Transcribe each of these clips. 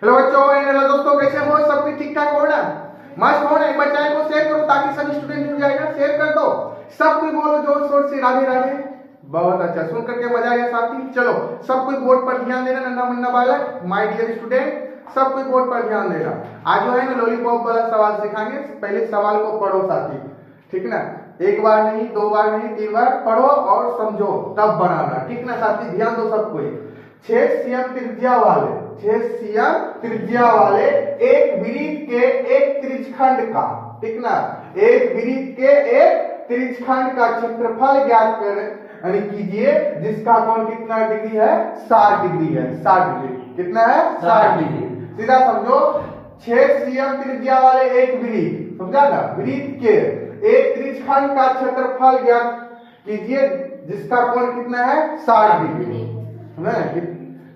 Hello बच्चों, hello दोस्तों, कैसे हो? सब कुछ ठीक ठाक हो ना? मस्त हो ना? एक बार चैनल को शेयर करो ताकि सभी स्टूडेंट जुड़ जाएगा। शेयर कर दो, सब कोई बोलो जोर शोर से राधे राधे। बहुत अच्छा, सुन करके मजा आया साथी। चलो सब कोई बोर्ड पर ध्यान देना, नन्हा मुन्ना बालक, माय डियर स्टूडेंट, सब कोई बोर्ड पर ध्यान देना। आज जो है ना लॉलीपॉप वाला सवाल सिखाएंगे। पहले सवाल को पढ़ो साथी, ठीक ना? एक बार नहीं, दो बार नहीं, 3 बार पढ़ो और समझो, तब बनाना, ठीक ना साथी? ध्यान दो सब कोई। 6 cm त्रिज्या वाले, 6 cm त्रिज्या वाले एक वृत्त के एक त्रिज्यखंड का, ठीक ना? एक वृत्त के एक त्रिज्यखंड का क्षेत्रफल ज्ञात कर कीजिए जिसका कोण कितना डिग्री है? 60 डिग्री है। 60 डिग्री कितना है? 60 डिग्री। सीधा समझो, 6 cm त्रिज्या वाले एक वृत्त, समझा ना? वृत्त के एक त्रिज्यखंड का क्षेत्रफल ज्ञात कीजिए जिसका कोण कितना है? 60 डिग्री।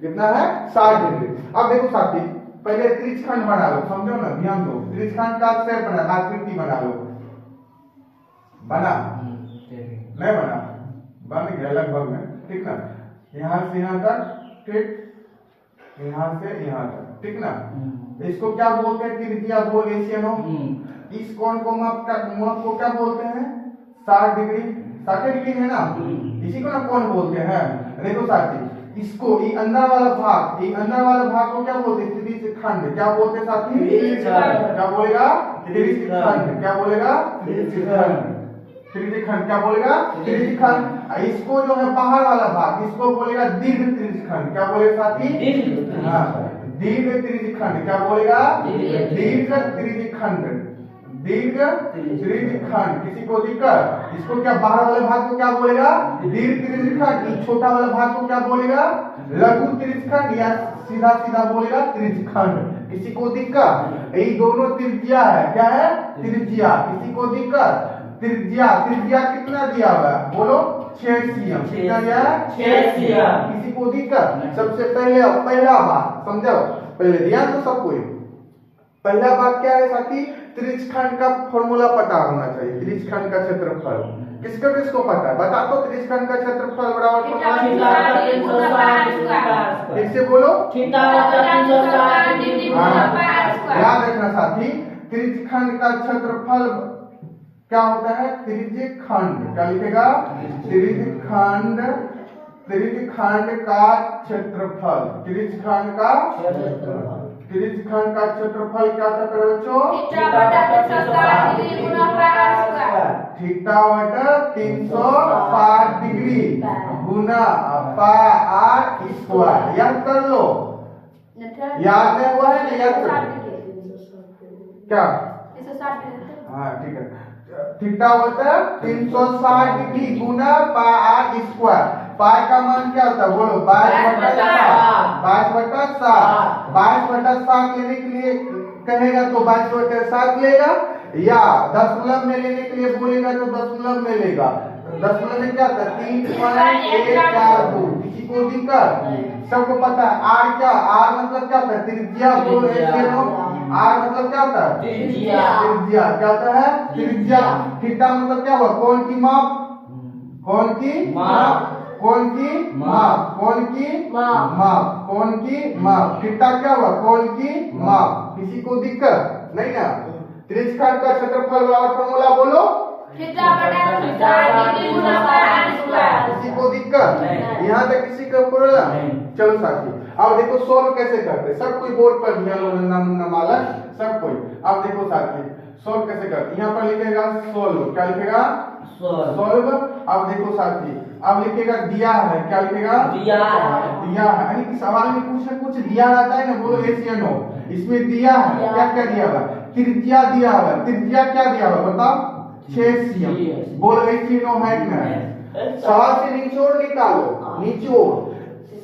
कितना है? 60 डिग्री। अब देखो साथी, पहले त्रिज्यखंड बना लो, समझो ना? ध्यान दो, त्रिज्यखंड का शेप बना, आकृति बना लो। बना नहीं बना? बन गया लगभग में, ठीक ना? यहाँ से यहाँ तक, ठीक, यहाँ से यहाँ तक, ठीक ना? इसको क्या बोलते हैं? त्रिज्या बोल एशियनो। इस कोण को माप को क्या बोलते हैं? 60 डिग्री। 60 डिग्री है ना? इसी को ना कोण बोलते हैं। देखो साथी, इसको ये अंदर वाला भाग, ये अंदर वाला भाग को क्या बोलते हैं? त्रिज्यखंड। क्या बोलते हैं साथी? क्या बोलेगा? त्रिज्यखंड। क्या बोलेगा? त्रिज्यखंड। त्रिज्यखंड क्या बोलेगा? त्रिज्यखंड। इसको जो है बाहर वाला भाग, इसको बोलेगा दीर्घ त्रिज्यखंड। क्या बोलेगा साथी? दीर्घ त्रिज्यखंड। क्या बोलेगा? दीर्घ त्रिज्यखंड। दीर्घ त्रिज्यखंड। किसी को दिक्कत? इसको क्या बाहर वाले भाग को क्या बोलेगा? दीर्घ त्रिज्यखंड। छोटा वाला भाग को क्या बोलेगा? लघु त्रिज्यखंड, या सीधा सीधा बोलेगा त्रिज्यखंड। किसी को दिक्कत? ये दोनों त्रिज्या है। क्या है? त्रिज्या। किसी को दिक्कत? त्रिज्या, त्रिज्या कितना दिया हुआ है? बोलो 6 cm। कितना दिया है? 6 cm। किसी को दिक्कत? सबसे पहले पहला बात समझो, पहले ध्यान दो सब कोई। पहला बात क्या है साथी? त्रिज्यखंड का फॉर्मूला पता होना चाहिए। त्रिज्यखंड का क्षेत्रफल किसको किसको पता है? बता तो। त्रिज्यखंड का क्षेत्रफल बराबर किससे बोलो? याद रखना साथी, त्रिज्यखंड का क्षेत्रफल क्या होता है? त्रिज्यखंड। क्या लिखेगा? त्रिज्यखंड। त्रिज्यखंड का क्षेत्रफल। त्रिज्यखंड का त्रिज्यखंड का क्षेत्रफल क्या था बच्चों? थीटा बटा 360 डिग्री गुना पाई स्क्वायर। याद कर लो। याद नहीं हुआ है ना? याद कर क्या? हाँ ठीक है। थीटा होता है 360 डिग्री गुना पाई स्क्वायर। पाई का मान क्या होता है? बोलो। 22/7। 22/7 लेने के लिए कहेगा तो 22/7 लेगा, या दशमलव में लेने के लिए बोलेगा तो दशमलव में लेगा। दशमलव में क्या था? 3.142। किसी को दिक्कत? सबको पता है। आर क्या? आर मतलब क्या था? त्रिज्या। बोलो आर मतलब क्या होता है? त्रिज्या। क्या होता है? त्रिज्या। थीटा मतलब क्या हुआ? कोण की माप। कोण की माप। कोण की माप। कोण की माप। कोण की माप। थीटा क्या हुआ? कोण की माप। किसी को दिक्कत नहीं ना? त्रिज्यखंड का क्षेत्रफल बराबर फॉर्मूला बोलो। किसी को दिक्कत? यहाँ तक किसी का प्रॉब्लम? चलो साथी, अब देखो सोल्व कैसे करते। सब कोई बोर्ड पर ध्यान दो, नन्हा मुन्ना बालक, सब कोई। अब देखो साथी, सोल्व कैसे करते। यहाँ पर लिखेगा सोल्व। क्या लिखेगा? सोल्व। अब देखो साथी, अब लिखेगा दिया है। क्या लिखेगा? दिया है। यानी कि सवाल में कुछ न कुछ दिया रहता है ना? बोलो yes या no। इसमें दिया है। क्या क्या दिया हुआ? त्रिज्या दिया हुआ। त्रिज्या क्या दिया हुआ बताओ? 6 cm। बोलो yes या no है कि नहीं? सवाल से निचोड़ निकालो। निचोड़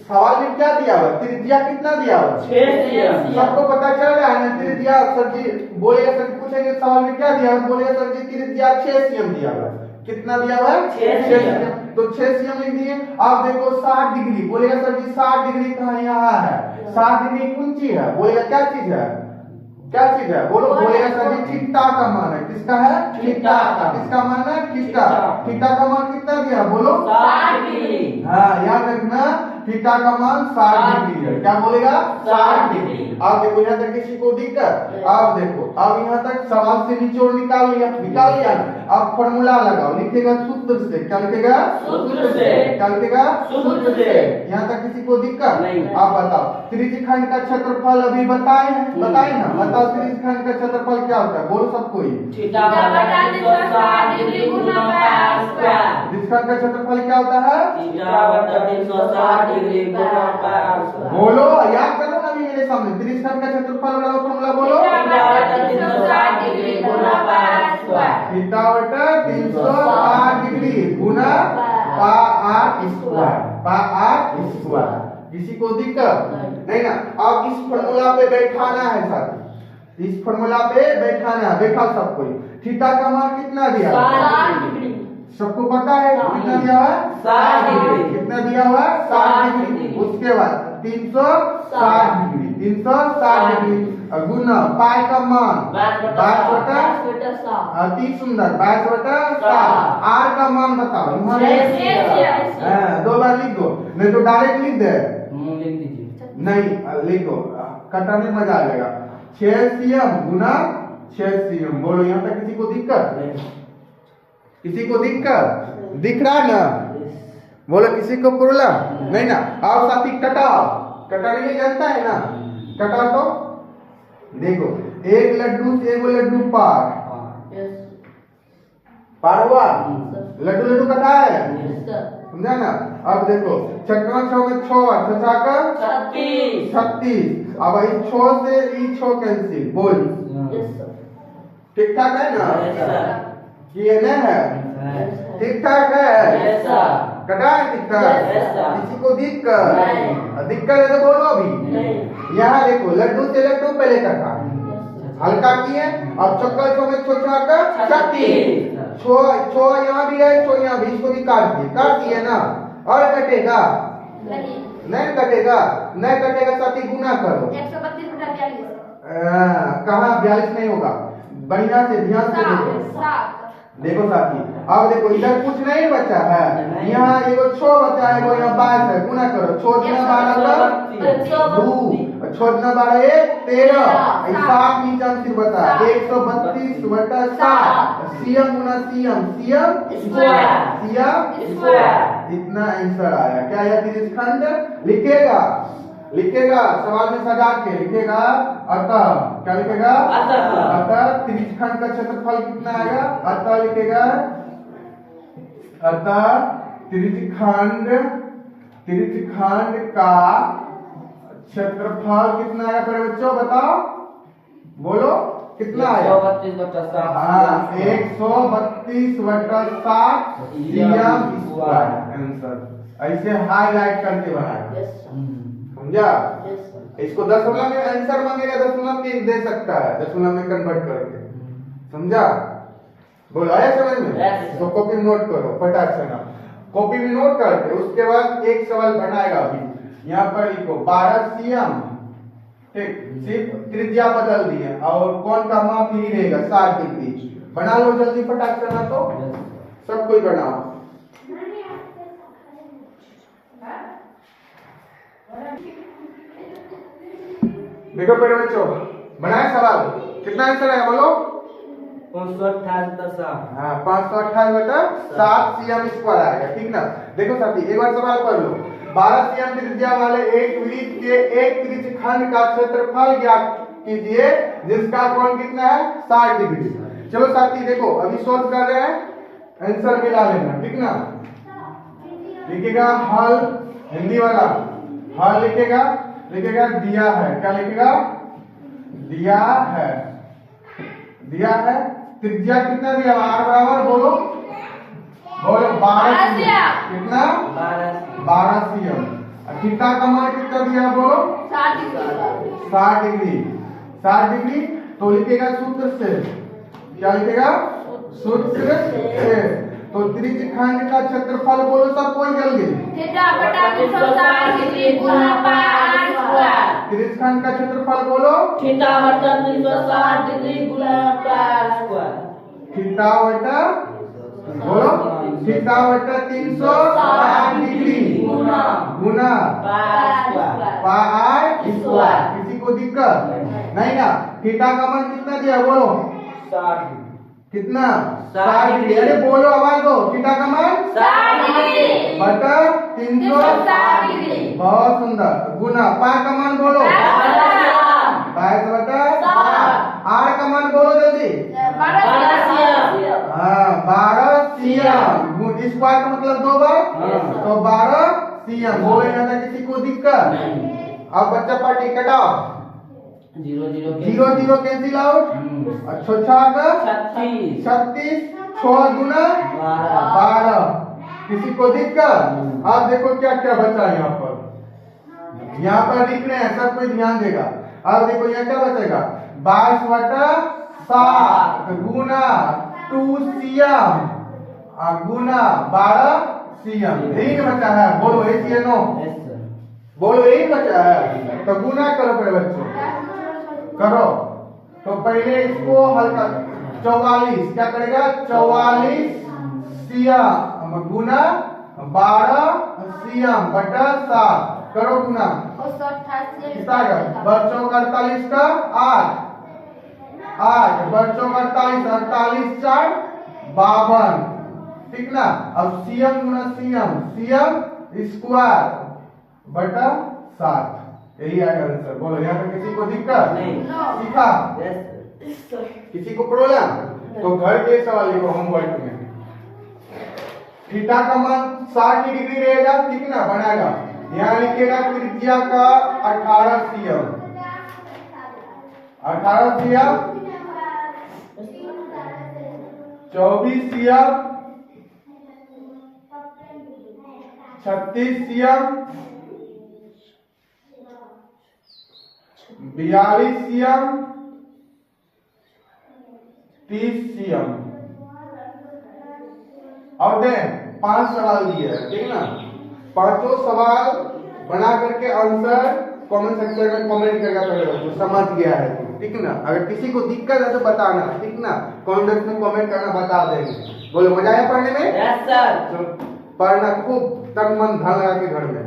सवाल में क्या दिया हुआ? त्रिज्या कितना दिया हुआ? 6 cm। सबको पता चल रहा है ना? त्रिज्या सर जी बोले, सर पूछेंगे सवाल में क्या दिया हुआ? बोले सर जी त्रिज्या 6 cm दिया हुआ। कितना दिया हुआ है? 6 cm। तो 6 cm लिख दिए। अब देखो 60 डिग्री। बोलेगा सर जी 60 डिग्री कहाँ? यहाँ है। 60 डिग्री कौन चीज है? बोलेगा क्या चीज है? क्या चीज है? बोलो। बोलेगा सर जी थीटा का मान है। किसका है? थीटा का। किसका मान है? थीटा। थीटा का मान कितना दिया? बोलो 60 डिग्री। हाँ याद रखना, थीटा का मान 60 डिग्री है। क्या बोलेगा? 60 डिग्री। अब देखो यहाँ तक किसी को दिक्कत? अब देखो, अब यहाँ तक सवाल से निचोड़ निकाल लिया ना। अब फॉर्मूला लगाओ, लिखेगा सूत्र से। क्या लिखेगा? सूत्र से। क्या लिखेगा? सूत्र से। यहाँ तक किसी को दिक्कत? नहीं। अब बताओ, त्रिज्यखंड का क्षेत्रफल अभी बताए ना। बताओ त्रिज्यखंड का क्षेत्रफल क्या होता है? बोलो सब कोई। थीटा बटा 360 डिग्री गुना पाई स्क्वायर। त्रिज्यखंड का क्षेत्रफल क्या होता है? थीटा बटा 360 डिग्री गुना पाई स्क्वायर। बोलो, याद करो ना अभी मेरे सामने। त्रिज्यखंड का क्षेत्रफल वाला फॉर्मूला बोलो। थीटा बटा 360 डिग्री गुना पाई स्क्वायर। थीटा बटा 360 डिग्री गुना पाई स्क्वायर। किसी को दिक्कत? नहीं ना। अब इस फॉर्मूला पे बैठाना है साथी, इस फॉर्मूला पे बैठाना है। बैठा सब कोई। थीटा का मान कितना दिया? 60 डिग्री। सबको पता है कितना दिया हुआ है? 60 डिग्री। कितना दिया हुआ है? 60 डिग्री। उसके बाद 360 डिग्री। 360 डिग्री गुना पाई का मान 22 बटा 30 सुंदर 22 बटा 7। आर का मान बताओ। दो बार लिख दो, नहीं तो डायरेक्ट लिख दे। लिख दीजिए। नहीं लिख दो, कटाने में मजा आ जाएगा। 6 सीएम गुना 6 सीएम। बोलो यहाँ तक किसी को दिक्कत? किसी को दिक्कत? दिख रहा है ना? बोलो किसी को प्रॉब्लम? नहीं ना। आओ साथी कटाओ। कटाने जानता है ना? कटा तो देखो, एक लड्डू से एक लड्डू पार हुआ। लड्डू कटा है, समझा ना? अब देखो, छक्का 6 में 6 छक्का का 36। अब इस 6 से ई 6 कैंसिल। बोल ठीक ठाक है ना? ये नहीं है? ठीक ठाक है? कटा है ठीक ठाक? किसी को दिक्कत? दिक्कत है तो बोलो अभी। यहाँ देखो, लड्डू से लड्डू पहले कटा, हल्का किए। अब चक्का 6 में 6 छक्का 36। 6 यहाँ भी है, 6 यहाँ भी। इसको भी काट दिए ना। और कटेगा? नहीं कटेगा। नहीं कटेगा साथी, गुना करो। 132 बटा 42। कहाँ 42 नहीं होगा? बढ़िया से ध्यान से देखो। देखो साथी, अब देखो इधर कुछ नहीं बचा है। यहाँ एगो 6 बचा है, एगो यहाँ 22 है। गुना करो। 6 गुना 12 2, 6 गुना 12 1 13। 7 नीचे सिर्फ बता 132 बटा 7। सीएम गुना सीएम इतना आंसर आया। क्या यह त्रिज्यखंड? लिखेगा सवाल में सजा के लिखेगा। अतः क्या लिखेगा? अतः त्रिज्यखंड का क्षेत्रफल कितना आएगा? अतः लिखेगा, अतः त्रिज्यखंड का क्षेत्रफल कितना आएगा? पर बच्चों बताओ, बोलो कितना आएगा? 132 बटा 7। हाँ, 132 बटा 7 सीएम स्क्वायर आंसर। ऐसे हाईलाइट करके बनाए, समझा? इसको दशमलव में आंसर मांगेगा, दशमलव में दे सकता है, दशमलव में कन्वर्ट करके, समझा? बोलो आया समझ में? तो कॉपी में नोट करो फटाक से ना। कॉपी में नोट करके उसके बाद एक सवाल बनाएगा। अभी यहाँ पर लिखो 12 सीएम। ठीक, सिर्फ त्रिज्या बदल दिए और कौन का माप ही रहेगा 60 डिग्री। बना लो जल्दी फटाक से ना। तो सब कोई बनाओ। देखो मेरे बच्चों, बनाए सवाल। कितना आंसर है बोलो? 528 बटा 7। हाँ, 528 बटा 7 सीएम स्क्वायर आएगा। ठीक ना? देखो साथी, एक बार सवाल पढ़ लो। 12 सीएम त्रिज्या वाले एक वृत्त के एक त्रिज्यखंड का क्षेत्रफल ज्ञात कीजिए जिसका कोण कितना है? 60 डिग्री। चलो साथी देखो, अभी सोल्व कर रहे हैं, आंसर मिला लेना। ठीक ना? लिखेगा हल, हिंदी वाला हल लिखेगा दिया है। क्या लिखेगा? दिया है। त्रिज्या कितना दिया? r बराबर बोलो 12 सीएम। कितना? 12 सीएम। थीटा का मान कितना दिया बोलो? 60 डिग्री। 60 डिग्री तो लिखेगा सूत्र से। क्या लिखेगा? सूत्र से। तो त्रिज्यखंड का क्षेत्रफल बोलो सब कोई जल्दी। थीटा बटा 360 डिग्री गुना पाई स्क्वायर। त्रिज्यखंड का क्षेत्रफल बोलो। थीटा बटा 360 डिग्री गुना पाई स्क्वायर। थीटा बटा बोलो, थीटा बटा 360 डिग्री गुना पाई स्क्वायर। Pi square. किसी को दिक्कत नहीं ना। थीटा का मान कितना दिया बोलो? 60 कितना? 60 60। अरे बोलो आवाज दो। थीटा का मान 60 डिग्री बटा 360 डिग्री बहुत सुंदर। गुना पाई का मान बोलो? 22 बटा 8 का मान बोलो जल्दी। 12 हाँ 12 सीएम। स्क्वायर का मतलब 2 बार तो 12 सीएम। बोले ना था किसी को दिक्कत। अब बच्चा पार्टी कटाओ। 0 0 जीरो जीरो कैंसिल आउट। अच्छा 6 का 36 36 6 गुना 12। किसी को दिक्कत? आप देखो क्या क्या बचा यहाँ पर। यहाँ पर लिख रहे हैं सब कोई ध्यान देगा। अब देखो यहाँ क्या बचेगा? 22 बटा 7 गुना 2 सीएम गुना 12 सीएम। यही बचा है। बोलो यही सीएम नो। बोलो यही बचा है तो गुना करो पहले बच्चों करो। तो पहले इसको हल्का 44 क्या करेगा? 44 सीएम गुना 12 सीएम बटा 7 करो गुना। कितना आएगा? बच्चों का 48 का 8 बच्चों का 48 48 4 52 ठीक ना। अब सीएम गुना सीएम स्क्वायर बटा 7 यही आएगा आंसर। बोलो यहाँ पे किसी को दिक्कत नहीं। सीखा? Yes किसी को प्रॉब्लम? तो घर के सवाल लिखो होमवर्क में। थीटा का मान 60 डिग्री रहेगा ठीक ना बनाएगा। यहाँ लिखेगा त्रिज्या का 18 CM 18 CM 24 CM 36 CM 42 CM 30 CM. और दे 5 सवाल दिए हैं ठीक ना। पांचों सवाल बना करके आंसर कमेंट सेक्शन में कमेंट करके पहले बच्चों समझ गया है ठीक ना। अगर किसी को दिक्कत है तो बताना ठीक ना। कमेंट में कमेंट करना बता देंगे। बोलो मजा आया पढ़ने में? Yes sir चलो पढ़ना खूब तन मन धन लगा के घर में।